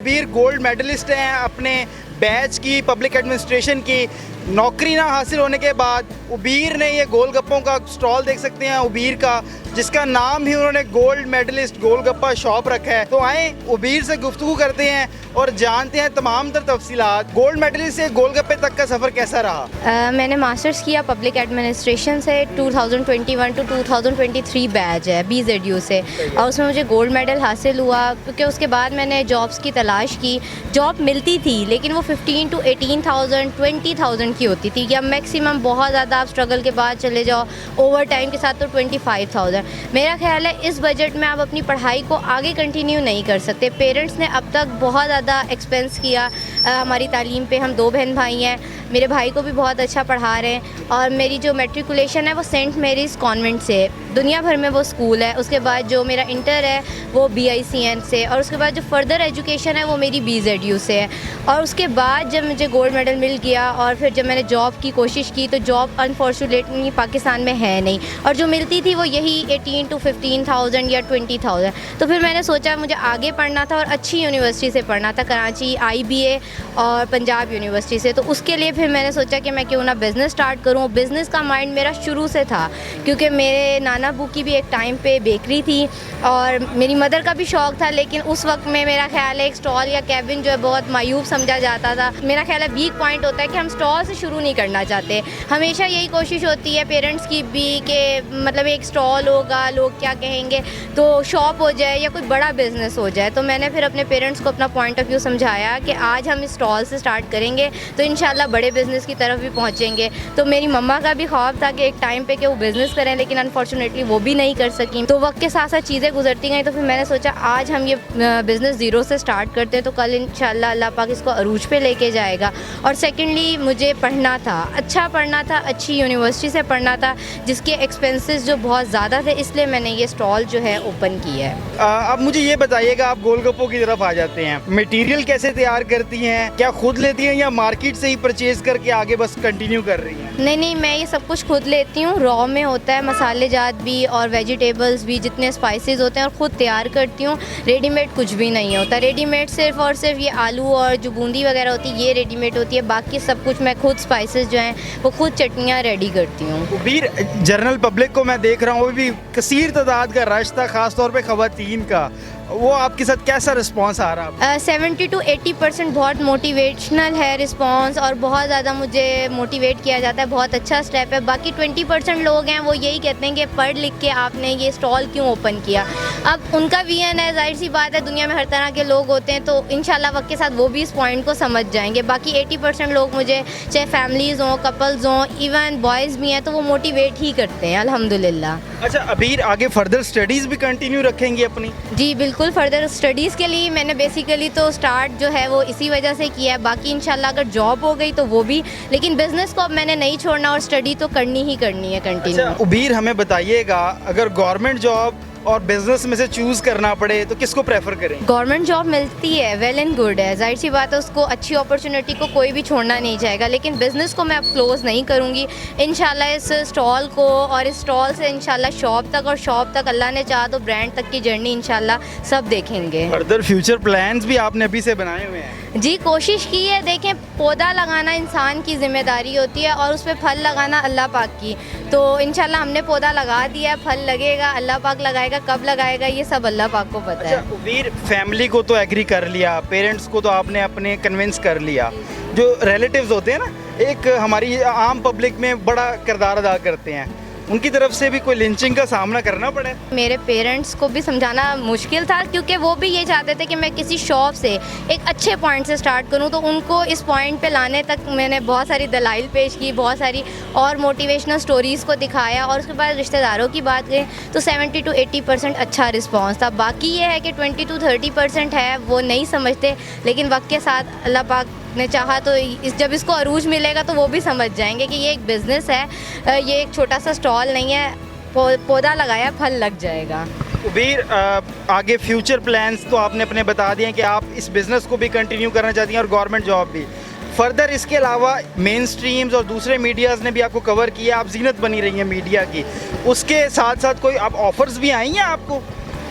वीर gold medallist हैं अपने batch की पब्लिक एडमिनिस्ट्रेशन की। नौकरी ना हासिल होने के बाद उबीर ने ये गोलगप्पों का स्टॉल देख सकते हैं उबीर का, जिसका नाम ही उन्होंने गोल्ड मेडलिस्ट गोलगप्पा शॉप रखा है। तो आए उबीर से गुफ्तगू करते हैं और जानते हैं तमाम तर तफसीलात। गोल्ड मेडलिस्ट से गोलगप्पे तक का सफ़र कैसा रहा? मैंने मास्टर्स किया पब्लिक एडमिनिस्ट्रेशन से 2021 टू 2023 बैच है BZU से, और उसमें मुझे गोल्ड मेडल हासिल हुआ। क्योंकि उसके बाद मैंने जॉब्स की तलाश की, जॉब मिलती थी लेकिन वो 15 to 18,000 20,000 की होती थी, या मैक्सिमम बहुत ज़्यादा आप स्ट्रगल के बाद चले जाओ ओवर टाइम के साथ तो 25,000। मेरा ख्याल है इस बजट में आप अपनी पढ़ाई को आगे कंटिन्यू नहीं कर सकते। पेरेंट्स ने अब तक बहुत ज़्यादा एक्सपेंस किया हमारी तालीम पे। हम 2 बहन भाई हैं, मेरे भाई को भी बहुत अच्छा पढ़ा रहे हैं, और मेरी जो मैट्रिकुलेशन है वो सेंट मेरीज़ कॉन्वेंट से है, दुनिया भर में वो स्कूल है। उसके बाद जो मेरा इंटर है वो BICN से, और उसके बाद जो फर्दर एजुकेशन है वो मेरी BZU से है। और उसके बाद जब मुझे गोल्ड मेडल मिल गया और फिर जब मैंने जॉब की कोशिश की तो जॉब अनफॉर्चुनेटली पाकिस्तान में है नहीं, और जो मिलती थी वो यही 18 to 15,000 या 20,000। तो फिर मैंने सोचा मुझे आगे पढ़ना था और अच्छी यूनिवर्सिटी से पढ़ना था, कराची IBA और पंजाब यूनिवर्सिटी से। तो उसके लिए फिर मैंने सोचा कि मैं क्यों ना बिज़नेस स्टार्ट करूँ। बिज़नेस का माइंड मेरा शुरू से था, क्योंकि मेरे नाना बू की भी एक टाइम पे बेकरी थी और मेरी मदर का भी शौक़ था, लेकिन उस वक्त में मेरा ख्याल है एक स्टॉल या कैबिन जो है बहुत मायूब समझा जाता था। मेरा ख्याल है वीक पॉइंट होता है कि हम स्टॉल से शुरू नहीं करना चाहते। हमेशा यही कोशिश होती है पेरेंट्स की भी कि मतलब एक स्टॉल होगा, लोग क्या कहेंगे, तो शॉप हो जाए या कोई बड़ा बिज़नेस हो जाए। तो मैंने फिर अपने पेरेंट्स को अपना पॉइंट ऑफ व्यू समझाया कि आज हम इस स्टॉल से स्टार्ट करेंगे तो इंशाल्लाह बड़े बिज़नेस की तरफ भी पहुँचेंगे। तो मेरी मम्मा का भी ख्वाब था कि एक टाइम पे कि वो बिज़नेस करें, लेकिन अनफॉर्चुनेटली वो भी नहीं कर सकी। तो वक्त के साथ साथ चीज़ें गुजरती गई, तो फिर मैंने सोचा आज हम ये बिज़नेस ज़ीरो से स्टार्ट करते हैं, तो कल इंशाल्लाह अल्लाह पाक इसको अरूज पे लेके जाएगा। और सेकेंडली मुझे पढ़ना था, अच्छा पढ़ना था, अच्छी यूनिवर्सिटी से पढ़ना था जिसके एक्सपेंसेस जो बहुत ज़्यादा थे, इसलिए मैंने ये स्टॉल जो है ओपन किया है। अब मुझे ये बताइएगा, आप गोलगप्पों की तरफ आ जाते हैं, मटेरियल कैसे तैयार करती हैं? क्या खुद लेती हैं या मार्केट से ही परचेज करके आगे बस कंटिन्यू कर रही हैं? नहीं, मैं ये सब कुछ खुद लेती हूँ। रॉ में होता है मसाले जात भी और वेजिटेबल्स भी, जितने स्पाइसेस होते हैं, और ख़ुद तैयार करती हूँ। रेडीमेड कुछ भी नहीं होता। रेडीमेड सिर्फ़ और सिर्फ ये आलू और जो बूंदी वगैरह होती है ये रेडीमेड होती है, बाकी सब कुछ मैं खुद स्पाइसेस जो हैं वो खुद चटनियाँ रेडी करती हूँ। वीर जनरल पब्लिक को मैं देख रहा हूँ, वो भी कसीर तादाद का रश था, ख़ासतौर पे ख़वातीन का, वो आपके साथ कैसा रिस्पांस आ रहा? 70 to 80% बहुत मोटिवेशनल है रिस्पांस, और बहुत ज़्यादा मुझे मोटिवेट किया जाता है। बहुत अच्छा स्टेप है। बाकी 20% लोग हैं वो यही कहते हैं कि पढ़ लिख के आपने ये स्टॉल क्यों ओपन किया। अब उनका VN है, जाहिर सी बात है, दुनिया में हर तरह के लोग होते हैं, तो इंशाल्लाह वक्त के साथ वो भी इस पॉइंट को समझ जाएंगे। बाकी 80% लोग मुझे, चाहे फैमिलीज़ हों, कपल्स हों, इवन बॉयज़ भी हैं, तो वो मोटिवेट ही करते हैं अल्हम्दुलिल्लाह। अच्छा, अभी आगे फर्दर स्टडीज़ भी कंटिन्यू रखेंगी अपनी? जी बिल्कुल, फर्दर स्टडीज़ के लिए मैंने बेसिकली तो स्टार्ट जो है वो इसी वजह से किया है। बाकी इंशाल्लाह अगर जॉब हो गई तो वो भी, लेकिन बिज़नेस को अब मैंने नहीं छोड़ना और स्टडी तो करनी ही करनी है कंटिन्यू। अच्छा, उबीर हमें बताइएगा, अगर गवर्नमेंट जॉब और बिजनेस में से चूज़ करना पड़े तो किसको प्रेफर करें? गवर्नमेंट जॉब मिलती है, वेल एंड गुड है, जाहिर सी बात है, उसको अच्छी अपॉर्चुनिटी को कोई भी छोड़ना नहीं चाहेगा, लेकिन बिज़नेस को मैं अब क्लोज़ नहीं करूँगी। इंशाल्लाह इस स्टॉल को और इस स्टॉल से इंशाल्लाह शॉप तक, और शॉप तक अल्लाह ने चाहा तो ब्रांड तक की जर्नी इंशाल्लाह सब देखेंगे। फर्दर फ्यूचर प्लान्स भी आपने अभी से बनाए हुए हैं? जी कोशिश की है। देखें, पौधा लगाना इंसान की ज़िम्मेदारी होती है और उस पर फल लगाना अल्लाह पाक की। तो इंशाल्लाह हमने पौधा लगा दिया है, फल लगेगा, अल्लाह पाक लगाएगा, कब लगाएगा ये सब अल्लाह पाक को पता है। अच्छा, वीर फैमिली को तो एग्री कर लिया, पेरेंट्स को तो आपने अपने कन्विंस कर लिया, जो रिलेटिव्स होते हैं ना, एक हमारी आम पब्लिक में बड़ा किरदार अदा करते हैं, उनकी तरफ से भी कोई लिंचिंग का सामना करना पड़े? मेरे पेरेंट्स को भी समझाना मुश्किल था, क्योंकि वो भी ये चाहते थे कि मैं किसी शॉप से एक अच्छे पॉइंट से स्टार्ट करूं, तो उनको इस पॉइंट पे लाने तक मैंने बहुत सारी दलाइल पेश की, बहुत सारी और मोटिवेशनल स्टोरीज़ को दिखाया। और उसके बाद रिश्तेदारों की बात करें तो 70 to 80% अच्छा रिस्पॉन्स था। बाकी ये है कि 20 to 30% है वो नहीं समझते, लेकिन वक्त के साथ अल्लाह पाक ने चाहा तो जब इसको अरूज मिलेगा तो वो भी समझ जाएंगे कि ये एक बिज़नेस है, ये एक छोटा सा स्टॉल नहीं है, पौधा लगाया फल लग जाएगा। उबीर, आगे फ्यूचर प्लान्स तो आपने अपने बता दिए कि आप इस बिज़नेस को भी कंटिन्यू करना चाहती हैं और गवर्नमेंट जॉब भी। फर्दर इसके अलावा मेन स्ट्रीम्स और दूसरे मीडियाज़ ने भी आपको कवर किया, आप जीनत बनी रही हैं मीडिया की, उसके साथ साथ कोई आप ऑफ़र्स भी आई हैं आपको?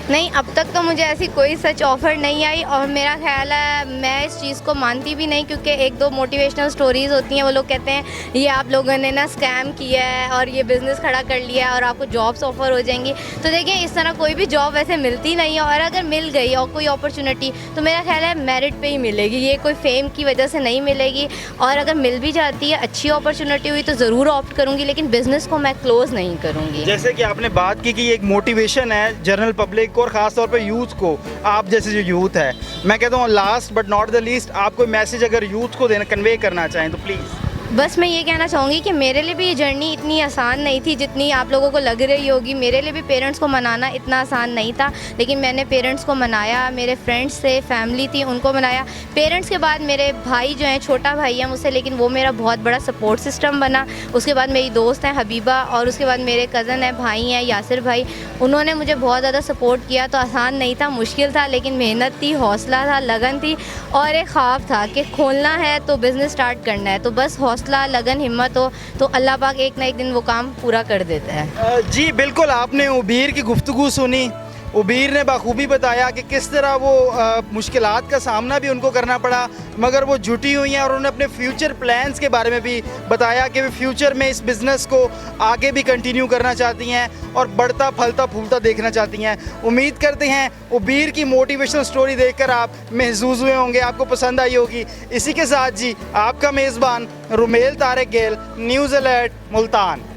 नहीं, अब तक तो मुझे ऐसी कोई सच ऑफ़र नहीं आई और मेरा ख़्याल है मैं इस चीज़ को मानती भी नहीं, क्योंकि एक दो मोटिवेशनल स्टोरीज़ होती हैं, वो लोग कहते हैं ये आप लोगों ने ना स्कैम किया है और ये बिज़नेस खड़ा कर लिया है और आपको जॉब्स ऑफ़र हो जाएंगी। तो देखिए, इस तरह कोई भी जॉब वैसे मिलती नहीं है, और अगर मिल गई और कोई अपॉर्चुनिटी तो मेरा ख़्याल है मेरिट पे ही मिलेगी, ये कोई फेम की वजह से नहीं मिलेगी। और अगर मिल भी जाती है, अच्छी अपॉर्चुनिटी हुई तो ज़रूर ऑप्ट करूँगी, लेकिन बिज़नेस को मैं क्लोज़ नहीं करूँगी। जैसे कि आपने बात की कि ये एक मोटिवेशन है जनरल पब्लिक को और ख़ास तौर पे यूथ को, आप जैसे जो यूथ है, मैं कहता हूँ last but not the least, आप कोई मैसेज अगर यूथ को देना कन्वे करना चाहें तो प्लीज़। बस मैं ये कहना चाहूँगी कि मेरे लिए भी ये जर्नी इतनी आसान नहीं थी जितनी आप लोगों को लग रही होगी। मेरे लिए भी पेरेंट्स को मनाना इतना आसान नहीं था, लेकिन मैंने पेरेंट्स को मनाया, मेरे फ्रेंड्स थे, फैमिली थी, उनको मनाया। पेरेंट्स के बाद मेरे भाई जो हैं, छोटा भाई है मुझसे, लेकिन वो मेरा बहुत बड़ा सपोर्ट सिस्टम बना। उसके बाद मेरी दोस्त हैं हबीबा, और उसके बाद मेरे कज़न हैं, भाई हैं यासिर भाई, उन्होंने मुझे बहुत ज़्यादा सपोर्ट किया। तो आसान नहीं था, मुश्किल था, लेकिन मेहनत थी, हौसला था, लगन थी और एक ख्वाब था कि खोलना है तो बिज़नेस स्टार्ट करना है। तो बस हौसला, लगन, हिम्मत हो तो अल्लाह पाक एक ना एक दिन वो काम पूरा कर देता है। जी बिल्कुल, आपने उबीर की गुफ्तगू सुनी। उबीर ने बाखूबी बताया कि किस तरह वो मुश्किलात का सामना भी उनको करना पड़ा, मगर वो जुटी हुई हैं और उन्होंने अपने फ्यूचर प्लान्स के बारे में भी बताया कि वे फ्यूचर में इस बिज़नेस को आगे भी कंटिन्यू करना चाहती हैं और बढ़ता फलता फूलता देखना चाहती हैं। उम्मीद करते हैं उबीर की मोटिवेशनल स्टोरी देखकर आप महसूस हुए होंगे, आपको पसंद आई होगी। इसी के साथ जी आपका मेज़बान रुमेल तारिक गेल, न्यूज़ अलर्ट मुल्तान।